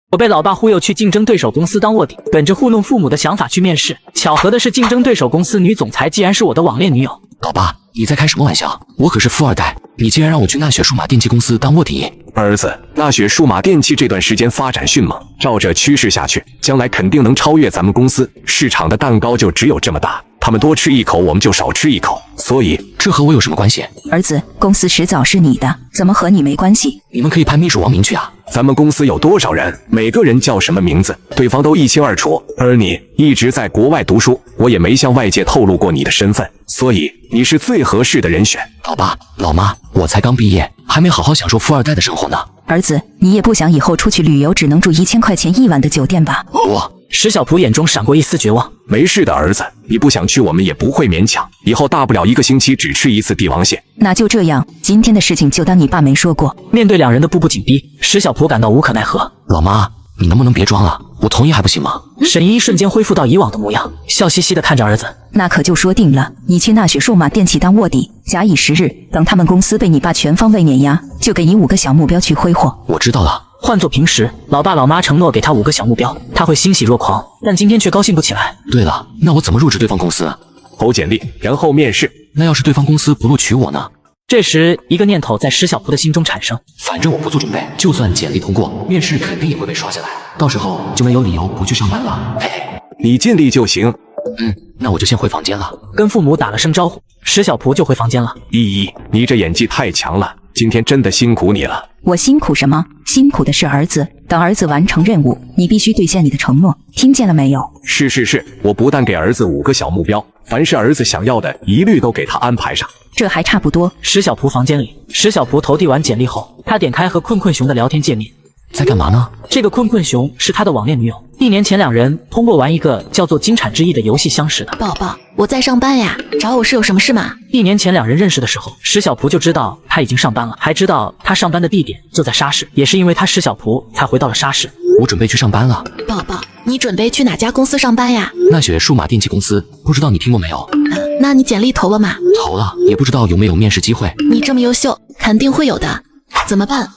我被老爸忽悠去竞争对手公司当卧底，本着糊弄父母的想法去面试。巧合的是，竞争对手公司女总裁竟然是我的网恋女友。老爸，你在开什么玩笑？我可是富二代，你竟然让我去纳雪数码电器公司当卧底！儿子，纳雪数码电器这段时间发展迅猛，照着趋势下去，将来肯定能超越咱们公司。市场的蛋糕就只有这么大，他们多吃一口，我们就少吃一口。所以这和我有什么关系？儿子，公司迟早是你的，怎么和你没关系？你们可以派秘书王明去啊。咱们公司有多少人，每个人叫什么名字，对方都一清二楚。而你一直在国外读书，我也没向外界透露过你的身份，所以你是最合适的人选。老爸、老妈，我才刚毕业，还没好好享受富二代的生活呢。儿子，你也不想以后出去旅游只能住1000块钱1晚的酒店吧？石小蒲眼中闪过一丝绝望。没事的，儿子，你不想去，我们也不会勉强。以后大不了1个星期只吃一次帝王蟹。那就这样，今天的事情就当你爸没说过。面对两人的步步紧逼，石小蒲感到无可奈何。老妈，你能不能别装了？我同意还不行吗？沈一瞬间恢复到以往的模样，笑嘻嘻地看着儿子。那可就说定了，你去纳雪数码电器当卧底，假以时日，等他们公司被你爸全方位碾压，就给你5个小目标去挥霍。我知道了。换做平时，老爸老妈承诺给他5个小目标，他会欣喜若狂，但今天却高兴不起来。对了，那我怎么入职对方公司？投简历，然后面试。那要是对方公司不录取我呢？这时，一个念头在石小蒲的心中产生：反正我不做准备，就算简历通过，面试肯定也会被刷下来，到时候就没有理由不去上班了。你尽力就行。那我就先回房间了。跟父母打了声招呼，石小蒲就回房间了。依依，你这演技太强了，今天真的辛苦你了。我辛苦什么？辛苦的是儿子。等儿子完成任务，你必须兑现你的承诺，听见了没有？是，我不但给儿子5个小目标，凡是儿子想要的，一律都给他安排上。这还差不多。石小蒲房间里，石小蒲投递完简历后，他点开和困困熊的聊天界面。在干嘛呢？这个困困熊是他的网恋女友，1年前两人通过玩一个叫做金铲之翼的游戏相识的。宝宝，我在上班呀，找我是有什么事吗？1年前两人认识的时候，石小蒲就知道他已经上班了，还知道他上班的地点就在沙市，也是因为他石小蒲才回到了沙市。我准备去上班了。宝宝，你准备去哪家公司上班呀？纳雪数码电器公司，不知道你听过没有？那你简历投了吗？投了，也不知道有没有面试机会。你这么优秀，肯定会有的。怎么办？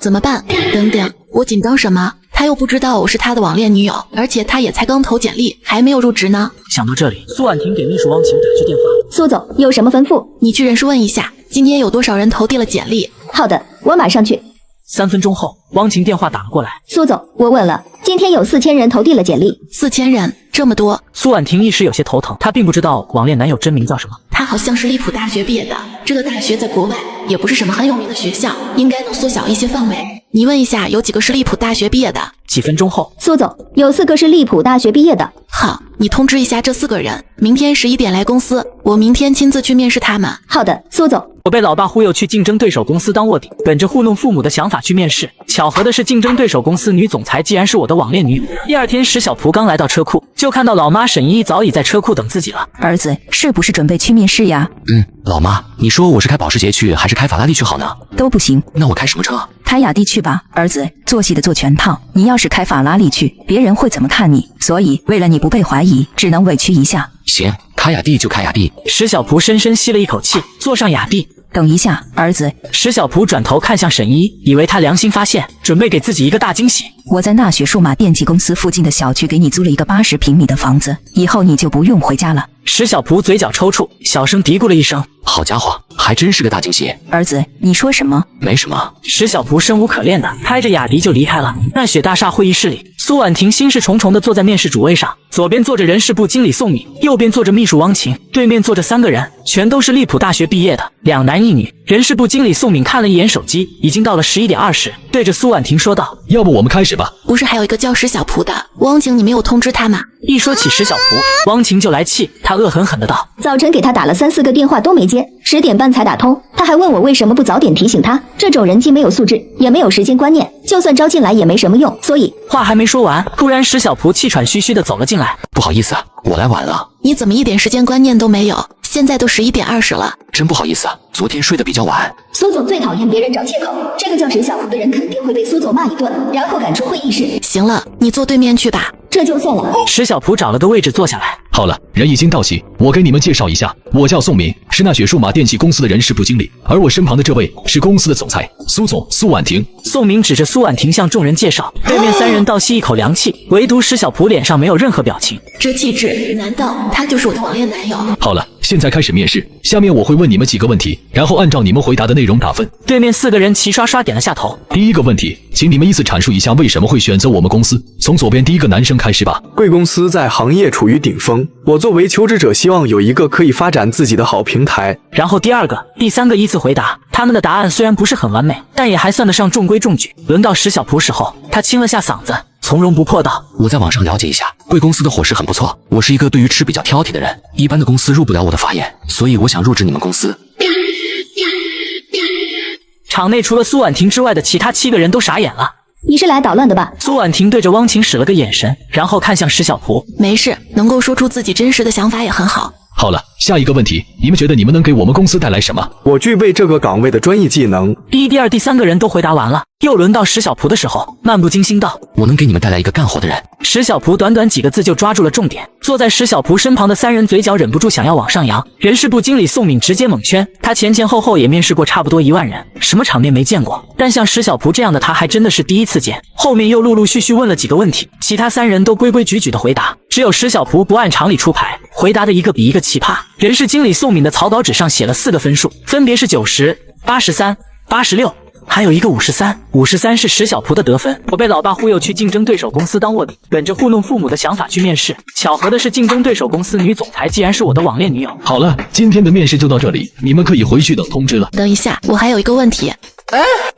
等等，我紧张什么？他又不知道我是他的网恋女友，而且他也才刚投简历，还没有入职呢。想到这里，苏婉婷给秘书汪晴打去电话。苏总，有什么吩咐？你去人事问一下，今天有多少人投递了简历？好的，我马上去。3分钟后，汪晴电话打了过来。苏总，我问了，今天有4000人投递了简历。4000人，这么多。苏婉婷一时有些头疼，她并不知道网恋男友真名叫什么。他好像是利普大学毕业的，这个大学在国外也不是什么很有名的学校，应该能缩小一些范围。你问一下，有几个是利普大学毕业的？几分钟后，苏总，有4个是利普大学毕业的。好，你通知一下这4个人，明天11点来公司，我明天亲自去面试他们。好的，苏总。我被老爸忽悠去竞争对手公司当卧底，本着糊弄父母的想法去面试。巧合的是，竞争对手公司女总裁竟然是我的网恋女友。第2天，石小蒲刚来到车库，就看到老妈沈依依早已在车库等自己了。儿子，是不是准备去面试呀？老妈，你说我是开保时捷去还是开法拉利去好呢？都不行。那我开什么车？开雅迪去吧。儿子，做戏的做全套，你要是开法拉利去，别人会怎么看你？所以为了你不被怀疑，只能委屈一下。行，开雅迪就开雅迪。石小蒲深深吸了一口气，坐上雅迪。等一下，儿子。石小蒲转头看向沈一，以为他良心发现，准备给自己一个大惊喜。我在纳雪数码电器公司附近的小区给你租了一个80平米的房子，以后你就不用回家了。石小蒲嘴角抽搐，小声嘀咕了一声：好家伙，还真是个大惊喜。儿子，你说什么？没什么。石小蒲生无可恋的开着雅迪就离开了。纳雪大厦会议室里，苏婉婷心事重重地坐在面试主位上，左边坐着人事部经理宋敏，右边坐着秘书汪晴，对面坐着3个人，全都是利普大学毕业的，2男1女。人事部经理宋敏看了一眼手机，已经到了11点20，对着苏婉婷说道：要不我们开始吧。不是还有一个叫石小蒲的汪晴，你没有通知他吗？一说起石小蒲，汪晴就来气，他恶狠狠的道：早晨给他打了3、4个电话都没接，10点半才打通，他还问我为什么不早点提醒他。这种人既没有素质，也没有时间观念，就算招进来也没什么用。所以话还没说完，突然石小蒲气喘吁吁的走了进来。不好意思，我来晚了。你怎么一点时间观念都没有？现在都11点20了。真不好意思，昨天睡得比较晚。苏总最讨厌别人找借口，这个叫石小蒲的人肯定会被苏总骂一顿，然后赶出会议室。行了，你坐对面去吧，这就算了。石小蒲找了个位置坐下来。好了，人已经到齐，我给你们介绍一下，我叫宋明，是纳雪数码电器公司的人事部经理，而我身旁的这位是公司的总裁苏总苏婉婷。宋明指着苏婉婷向众人介绍，对面三人倒吸一口凉气，唯独石小蒲脸上没有任何表情。这气质，难道他就是我的网恋男友？好了，现在开始面试，下面我会问你们几个问题，然后按照你们回答的内容打分。对面4个人齐刷刷点了下头。第一个问题，请你们依次阐述一下为什么会选择我们公司。从左边第一个男生开始吧。贵公司在行业处于顶峰，我作为求职者希望有一个可以发展自己的好平台。然后第2个、第3个依次回答，他们的答案虽然不是很完美，但也还算得上中规中矩。轮到石小蒲时候，他清了下嗓子，从容不迫道：我在网上了解一下，贵公司的伙食很不错。我是一个对于吃比较挑剔的人，一般的公司入不了我的法眼，所以我想入职你们公司。场内除了苏婉婷之外的其他7个人都傻眼了。你是来捣乱的吧？苏婉婷对着汪晴使了个眼神，然后看向石小蒲。没事，能够说出自己真实的想法也很好。好了，下一个问题，你们觉得你们能给我们公司带来什么？我具备这个岗位的专业技能。第1、第2、第3个人都回答完了，又轮到石小蒲的时候，漫不经心道：我能给你们带来一个干活的人。石小蒲短短几个字就抓住了重点。坐在石小蒲身旁的3人嘴角忍不住想要往上扬。人事部经理宋敏直接猛圈，他前后也面试过差不多1万人，什么场面没见过，但像石小蒲这样的他还真的是第一次见。后面又陆陆续续问了几个问题，其他3人都规规矩矩的回答，只有石小蒲不按常理出牌，回答的一个比一个奇葩。人事经理宋敏的草稿纸上写了4个分数，分别是90、83、86。还有一个53是石小蒲的得分。我被老爸忽悠去竞争对手公司当卧底，本着糊弄父母的想法去面试，巧合的是竞争对手公司女总裁竟然是我的网恋女友。好了，今天的面试就到这里，你们可以回去等通知了。等一下，我还有一个问题。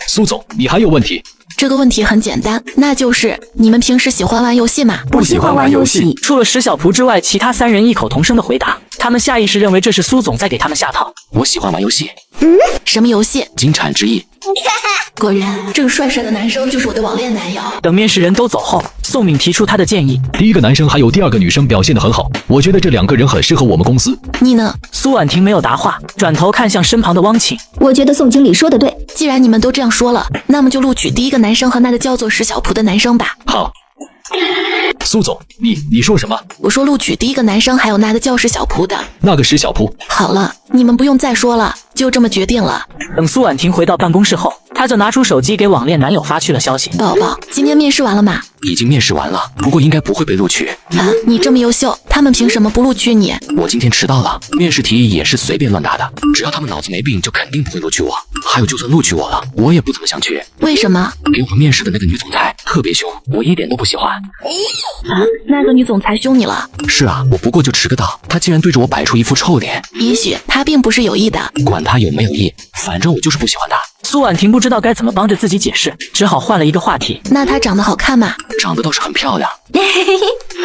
苏总，你还有问题？这个问题很简单，那就是你们平时喜欢玩游戏吗？不喜欢玩游戏。除了石小蒲之外，其他3人异口同声的回答，他们下意识认为这是苏总在给他们下套。我喜欢玩游戏。什么游戏？金蝉之翼。果然，这个帅帅的男生就是我的网恋男友。等面试人都走后，宋敏提出他的建议：第1个男生还有第2个女生表现得很好，我觉得这2个人很适合我们公司。你呢？苏婉婷没有答话，转头看向身旁的汪晴。我觉得宋经理说的对，既然你们都这样说了，那么就录取第1个男生和那个叫做石小蒲的男生吧。好。苏总，你说什么？我说录取第1个男生，还有那个叫石小蒲的。那个石小蒲。好了，你们不用再说了，就这么决定了。等苏婉婷回到办公室后，她就拿出手机给网恋男友发去了消息：宝宝，今天面试完了吗？已经面试完了，不过应该不会被录取。你这么优秀，他们凭什么不录取你？我今天迟到了，面试题也是随便乱答的，只要他们脑子没病，就肯定不会录取我。还有，就算录取我了，我也不怎么想去。为什么？给我面试的那个女总裁特别凶，我一点都不喜欢。那个女总裁凶你了？是啊，我不过就迟个到，她竟然对着我摆出一副臭脸。也许她并不是有意的，管她有没有意，反正我就是不喜欢她。苏婉婷不知道该怎么帮着自己解释，只好换了一个话题。那她长得好看吗？长得倒是很漂亮。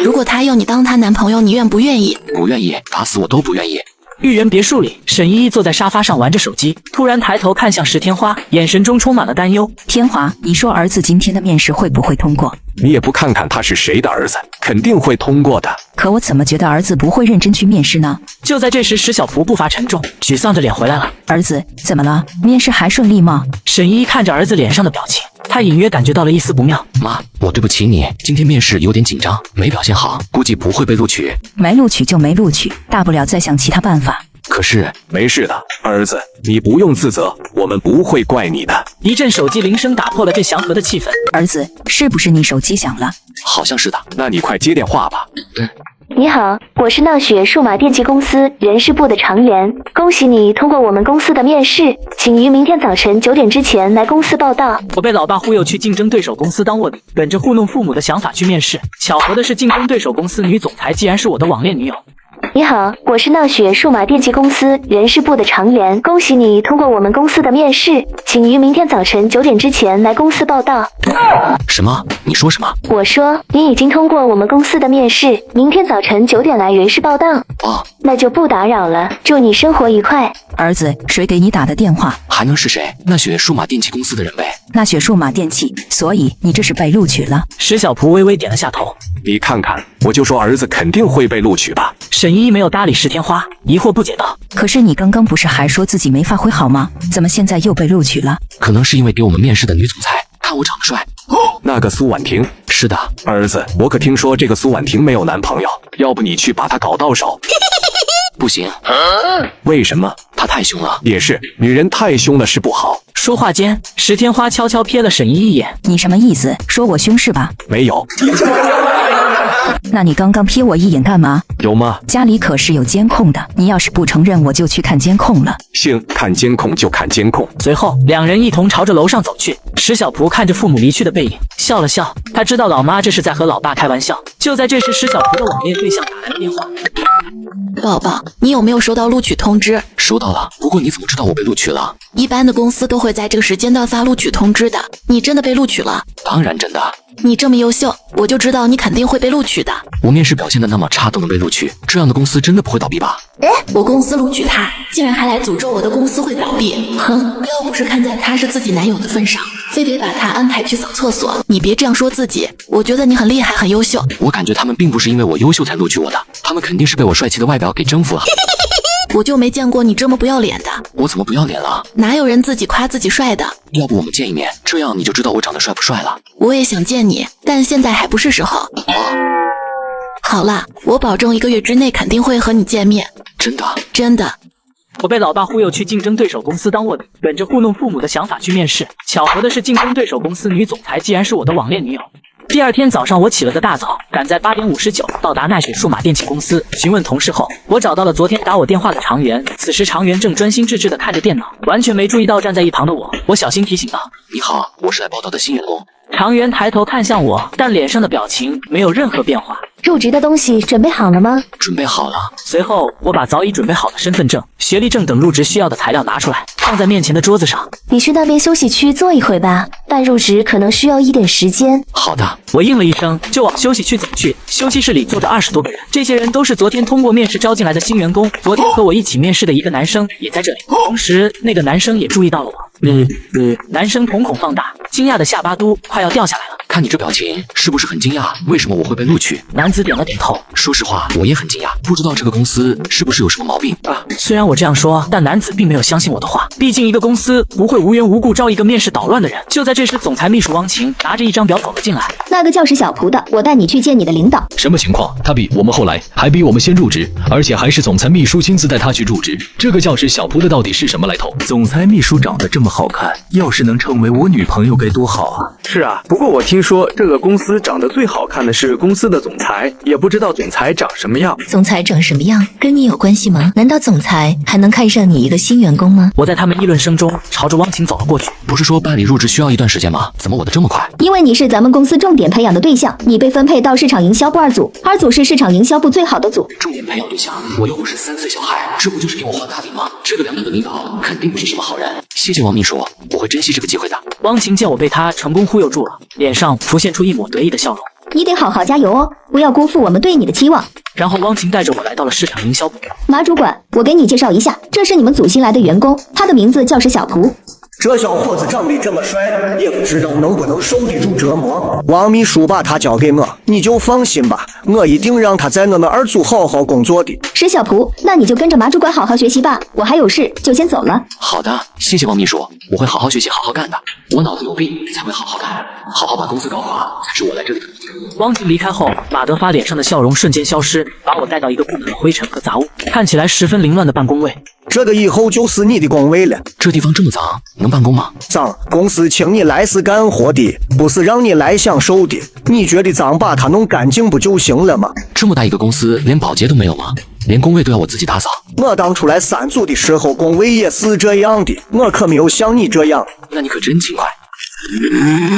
如果她要你当她男朋友，你愿不愿意？不愿意，打死我都不愿意。豫园别墅里，沈依依坐在沙发上玩着手机，突然抬头看向石天花，眼神中充满了担忧。天华，你说儿子今天的面试会不会通过？你也不看看他是谁的儿子，肯定会通过的。可我怎么觉得儿子不会认真去面试呢？就在这时，石小蒲步伐沉重，沮丧着脸回来了。儿子，怎么了？面试还顺利吗？沈依依看着儿子脸上的表情，她隐约感觉到了一丝不妙。妈，我对不起你，今天面试有点紧张，没表现好，估计不会被录取。没录取就没录取，大不了再想其他办法。可是没事的，儿子，你不用自责，我们不会怪你的。一阵手机铃声打破了这祥和的气氛。儿子，是不是你手机响了？好像是的。那你快接电话吧。你好，我是闹雪数码电器公司人事部的常员，恭喜你通过我们公司的面试，请于明天早晨9点之前来公司报到。我被老爸忽悠去竞争对手公司当卧底，本着糊弄父母的想法去面试，巧合的是竞争对手公司女总裁竟然是我的网恋女友。你好，我是闹雪数码电器公司人事部的常员，恭喜你通过我们公司的面试，请于明天早晨9点之前来公司报到。什么？你说什么？我说你已经通过我们公司的面试，明天早晨9点来人事报到。哦，那就不打扰了，祝你生活愉快。儿子，谁给你打的电话？还能是谁？那雪数码电器公司的人呗。那雪数码电器，所以你这是被录取了。石小蒲微微点了下头。你看看，我就说儿子肯定会被录取吧。沈依依没有搭理石天花，疑惑不解道：可是你刚刚不是还说自己没发挥好吗？怎么现在又被录取了？可能是因为给我们面试的女总裁看我长得帅。那个苏婉婷，是的，儿子，我可听说这个苏婉婷没有男朋友，要不你去把她搞到手？不行，为什么？他太凶了。也是，女人太凶了是不好。说话间，石天花悄悄瞥了沈依一眼。你什么意思？说我凶是吧？没有。那你刚刚瞥我一眼干嘛？有吗？家里可是有监控的，你要是不承认，我就去看监控了。行，看监控就看监控。随后，两人一同朝着楼上走去。石小蒲看着父母离去的背影，笑了笑。他知道老妈这是在和老爸开玩笑。就在这时，石小蒲的网恋对象打来了电话。宝宝，你有没有收到录取通知？收到了，不过你怎么知道我被录取了？一般的公司都会在这个时间段发录取通知的。你真的被录取了？当然真的。你这么优秀，我就知道你肯定会被录取的。我面试表现的那么差都能被录取，这样的公司真的不会倒闭吧？我公司录取他，竟然还来诅咒我的公司会倒闭。哼，要不是看在他是自己男友的份上，非得把他安排去扫厕所。你别这样说自己，我觉得你很厉害，很优秀。我感觉他们并不是因为我优秀才录取我的，他们肯定是被我帅气的外表给征服了。我就没见过你这么不要脸的。我怎么不要脸了？哪有人自己夸自己帅的？要不我们见一面，这样你就知道我长得帅不帅了。我也想见你，但现在还不是时候。好啦，我保证1个月之内肯定会和你见面。真的？真的。我被老爸忽悠去竞争对手公司当卧底，本着糊弄父母的想法去面试。巧合的是，竞争对手公司女总裁竟然是我的网恋女友。第二天早上，我起了个大早，赶在8点59到达奈雪数码电器公司。询问同事后，我找到了昨天打我电话的常源。此时常源正专心致志地看着电脑，完全没注意到站在一旁的我。我小心提醒道：“你好，我是来报道的新员工。”常源抬头看向我，但脸上的表情没有任何变化。入职的东西准备好了吗？准备好了。随后，我把早已准备好的身份证、学历证等入职需要的材料拿出来，放在面前的桌子上。你去那边休息区坐一会吧，办入职可能需要一点时间。好的。我应了一声，就往休息区走去。休息室里坐着20多个人，这些人都是昨天通过面试招进来的新员工。昨天和我一起面试的一个男生也在这里，同时那个男生也注意到了我。男生瞳孔放大，惊讶的下巴都快要掉下来了。看你这表情，是不是很惊讶？为什么我会被录取？男子点了点头。说实话，我也很惊讶，不知道这个公司是不是有什么毛病啊？虽然我这样说，但男子并没有相信我的话。毕竟一个公司不会无缘无故招一个面试捣乱的人。就在这时，总裁秘书汪晴拿着一张表走了进来。那个叫石小蒲的，我带你去见你的领导。什么情况？他比我们后来，还比我们先入职，而且还是总裁秘书亲自带他去入职。这个叫石小蒲的到底是什么来头？总裁秘书长得这么好看，要是能成为我女朋友该多好啊！是啊，不过我听说这个公司长得最好看的是公司的总裁，也不知道总裁长什么样。总裁长什么样跟你有关系吗？难道总裁还能看上你一个新员工吗？我在他们议论声中朝着汪晴走了过去。不是说办理入职需要一段时间吗？怎么我的这么快？因为你是咱们公司重点培养的对象，你被分配到市场营销部2组，2组是市场营销部最好的组。重点培养对象，我又不是3岁小孩，这不就是给我画大饼吗？这个2组的领导肯定不是什么好人。谢谢王秘书，我会珍惜这个机会的。汪晴见我被他成功忽悠住了，脸上浮现出一抹得意的笑容。你得好好加油哦，不要辜负我们对你的期望。然后汪晴带着我来到了市场营销部。马主管，我给你介绍一下，这是你们组新来的员工，他的名字叫石小蒲。这小伙子长得这么帅，也不知道能不能受得住折磨。王秘书把他交给我，你就放心吧，我一定让他在我们2组好好工作的。石小蒲，那你就跟着马主管好好学习吧，我还有事，就先走了。好的，谢谢王秘书，我会好好学习，好好干的。我脑子有病才会好好干，好好把公司搞垮才是我来这里的目的。汪晴离开后，马德发脸上的笑容瞬间消失，把我带到一个布满了灰尘和杂物，看起来十分凌乱的办公位。这个以后就是你的工位了。这地方这么脏，能办公吗？脏，公司请你来是干活的，不是让你来享受的。你觉得脏，把它弄干净不就行了吗？这么大一个公司，连保洁都没有吗？连工位都要我自己打扫？我当初来3组的时候，工位也是这样的，我可没有像你这样。那你可真勤快。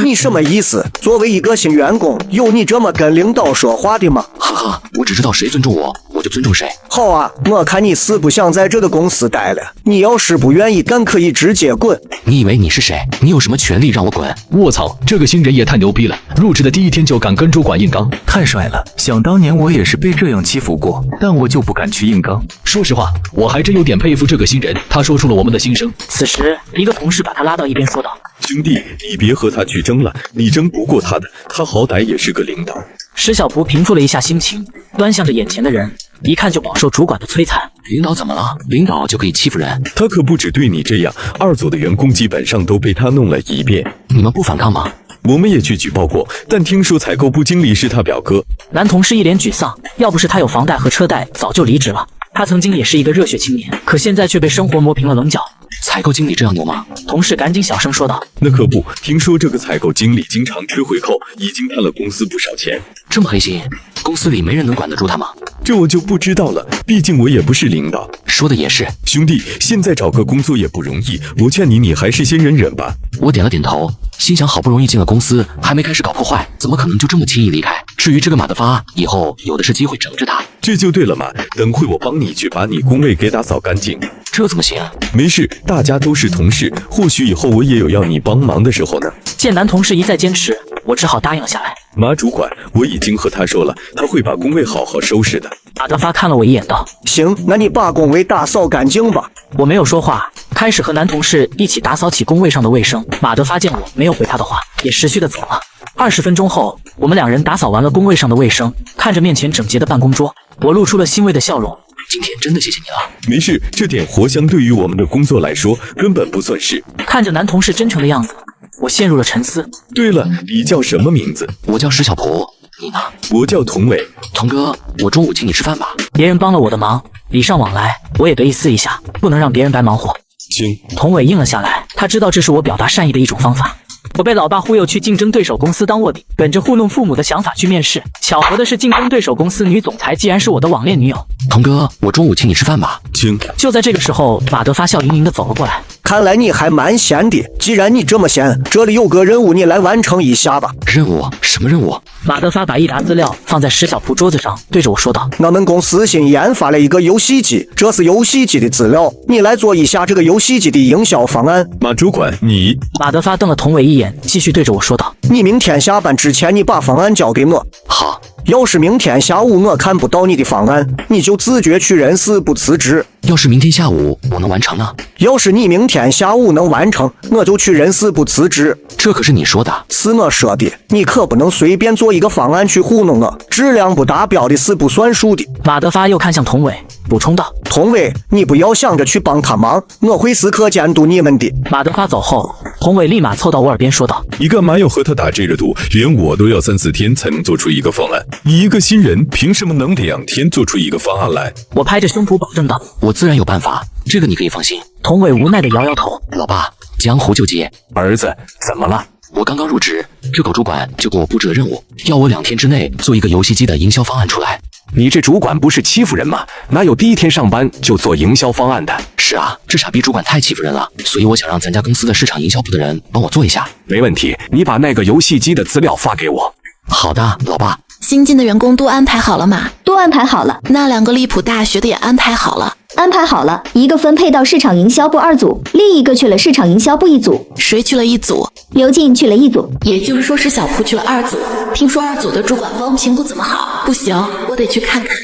你什么意思？作为一个新员工，有你这么跟领导说话的吗？哈哈，我只知道谁尊重我，我就尊重谁。好啊，我看你是不想在这个公司待了。你要是不愿意干，可以直接滚。你以为你是谁？你有什么权利让我滚？卧槽，这个新人也太牛逼了！入职的第1天就敢跟主管硬刚，太帅了！想当年我也是被这样欺负过，但我就不敢去硬刚。说实话，我还真有点佩服这个新人，他说出了我们的心声。此时，一个同事把他拉到一边说道：“兄弟，你别和他去争了，你争不过他的，他好歹也是个领导。”石小蒲平复了一下心情，端详着眼前的人，一看就饱受主管的摧残。领导怎么了？领导就可以欺负人？他可不止对你这样，2组的员工基本上都被他弄了一遍。你们不反抗吗？我们也去举报过，但听说采购部经理是他表哥。男同事一脸沮丧，要不是他有房贷和车贷，早就离职了。他曾经也是一个热血青年，可现在却被生活磨平了棱角。采购经理这样牛吗？同事赶紧小声说道。那可不，听说这个采购经理经常吃回扣，已经贪了公司不少钱。这么黑心，公司里没人能管得住他吗？这我就不知道了，毕竟我也不是领导。说的也是，兄弟，现在找个工作也不容易，我劝你还是先忍忍吧。我点了点头，心想好不容易进了公司，还没开始搞破坏，怎么可能就这么轻易离开？至于这个马德发，以后有的是机会整治他。这就对了嘛，等会我帮你去把你工位给打扫干净。这怎么行？没事，大家都是同事，或许以后我也有要你帮忙的时候呢。见男同事一再坚持，我只好答应了下来。马主管，我已经和他说了，他会把工位好好收拾的。马德发看了我一眼道：行，那你把工位打扫干净吧。我没有说话，开始和男同事一起打扫起工位上的卫生。马德发见我没有回他的话，也识趣的走了。20分钟后，我们2人打扫完了工位上的卫生，看着面前整洁的办公桌，我露出了欣慰的笑容。今天真的谢谢你了。没事，这点活相对于我们的工作来说根本不算事。看着男同事真诚的样子，我陷入了沉思。对了，你叫什么名字？我叫石小蒲，你呢？我叫童伟。童哥，我中午请你吃饭吧。别人帮了我的忙，礼尚往来，我也得意思一下，不能让别人白忙活。行。童伟应了下来，他知道这是我表达善意的一种方法。我被老爸忽悠去竞争对手公司当卧底，本着糊弄父母的想法去面试。巧合的是，竞争对手公司女总裁竟然是我的网恋女友。童哥，我中午请你吃饭吧。请。就在这个时候，马德发笑盈盈的走了过来。看来你还蛮闲的，既然你这么闲，这里有个任务，你来完成一下吧。任务？什么任务？马德发把一沓资料放在石小蒲桌子上，对着我说道：我们公司新研发了一个游戏机，这是游戏机的资料，你来做一下这个游戏机的营销方案。马主管，你……马德发瞪了童伟一眼，继续对着我说道：你明天下班之前，你把方案交给我。好。要是明天下午我看不到你的方案，你就自觉去人事部辞职。要是明天下午我能完成呢？要是你明天下午能完成，我就去人事部辞职。这可是你说的。是我说的，你可不能随便做一个方案去糊弄我，质量不达标的是不算数的。马德发又看向童伟，补充道：童伟，你不要想着去帮他忙，我会时刻监督你们的。马德发走后，童伟立马凑到我耳边说道：你干嘛要和他打这个赌？连我都要3、4天才能做出一个方案，你一个新人凭什么能2天做出一个方案来？我拍着胸脯保证道：我自然有办法，这个你可以放心。童伟无奈的摇摇头：老爸，江湖救急。儿子，怎么了？我刚刚入职，这狗主管就给我布置了任务，要我2天之内做一个游戏机的营销方案出来。你这主管不是欺负人吗？哪有第1天上班就做营销方案的？是啊，这傻逼主管太欺负人了，所以我想让咱家公司的市场营销部的人帮我做一下。没问题，你把那个游戏机的资料发给我。好的，老爸。新进的员工都安排好了吗？都安排好了。那2个利普大学的也安排好了。安排好了，一个分配到市场营销部2组，另一个去了市场营销部1组。谁去了1组？刘静去了1组。也就是说是小蒲去了2组。听说2组的主管风评不怎么好，不行，我得去看看。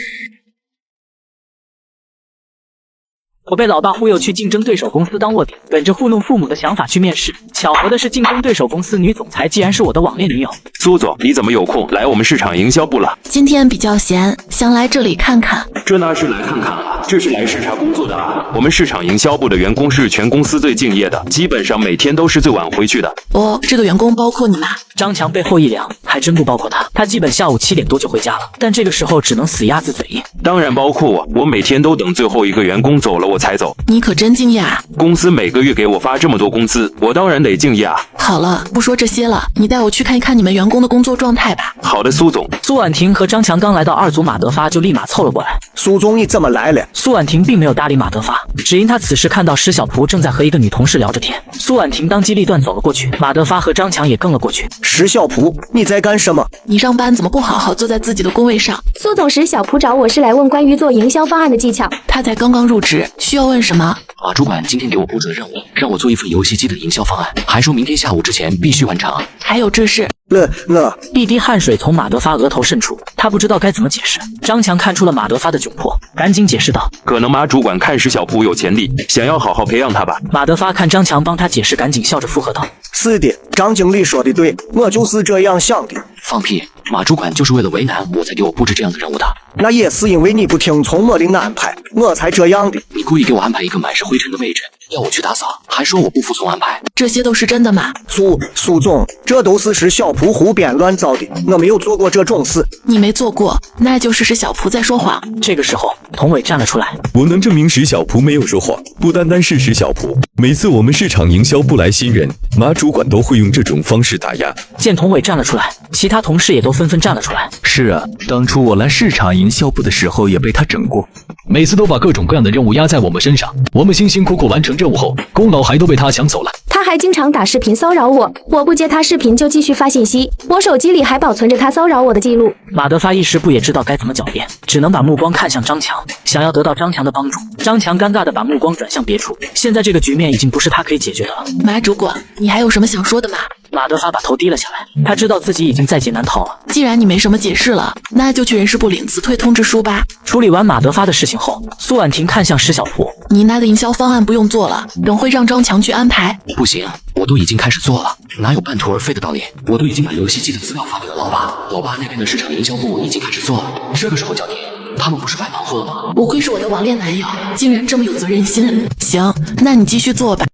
我被老爸忽悠去竞争对手公司当卧底，本着糊弄父母的想法去面试。巧合的是，竞争对手公司女总裁竟然是我的网恋女友。苏总，你怎么有空来我们市场营销部了？今天比较闲，想来这里看看。这哪是来看看啊，这是来视察工作的啊！我们市场营销部的员工是全公司最敬业的，基本上每天都是最晚回去的。哦，这个员工包括你吗？张强背后一凉，还真不包括他。他基本下午7点多就回家了，但这个时候只能死鸭子嘴硬。当然包括我，我每天都等最后一个员工走了我才走。你可真敬业啊！公司每个月给我发这么多工资，我当然得敬业啊。好了，不说这些了，你带我去看一看你们员工的工作状态吧。好的，苏总。苏婉婷和张强刚来到2组，马德发就立马凑了过来。苏总，你怎么来了？苏婉婷并没有搭理马德发，只因他此时看到石小蒲正在和一个女同事聊着天。苏婉婷当机立断走了过去，马德发和张强也跟了过去。石小蒲，你在干什么？你上班怎么不好好坐在自己的工位上？苏总，石小蒲找我是来问关于做营销方案的技巧。他才刚刚入职，需要问什么？主管今天给我布置的任务，让我做一份游戏机的营销方案，还说明天下午之前必须完成。还有这事？一滴汗水从马德发额头渗出，他不知道该怎么解释。张强看出了马德发的窘迫，赶紧解释道：可能马主管看石小蒲有潜力，想要好好培养他吧。马德发看张强帮他解释，赶紧笑着附和道：是的，张经理说的对，我就是这样想的。放屁，马主管就是为了为难我才给我布置这样的任务的。那也是因为你不听从我的安排，我才这样的。你故意给我安排一个满是灰尘的位置，要我去打扫，还说我不服从安排。这些都是真的吗？苏总，这都是小仆胡编乱造的，我没有做过这种事。你没做过，那就是小仆在说谎。这个时候，童伟站了出来。我能证明石小仆没有说谎，不单单是石小仆，每次我们市场营销部来新人，马主管都会用这种方式打压。见童伟站了出来，其他同事也都纷纷站了出来。是啊，当初我来市场营销部的时候也被他整过，每次都把各种各样的任务压在我们身上，我们辛辛苦苦完成任务后，功劳还都被他抢走了。他还经常打视频骚扰我，我不接他视频就继续发信息，我手机里还保存着他骚扰我的记录。马德发一时不也知道该怎么狡辩，只能把目光看向张强，想要得到张强的帮助。张强尴尬地把目光转向别处，现在这个局面已经不是他可以解决的了。马主管，你还有什么想说的吗？马德发把头低了下来，他知道自己已经在劫难逃了。既然你没什么解释了，那就去人事部领辞退通知书吧。处理完马德发的事情后，苏婉婷看向石小仆，你那个营销方案不用做了，等会让张强去安排。不行，我都已经开始做了，哪有半途而废的道理？我都已经把游戏机的资料发给了老爸，老爸那边的市场营销部已经开始做了，这个时候叫停，他们不是白忙活了吗？不愧是我的网恋男友，竟然这么有责任心。行，那你继续做吧。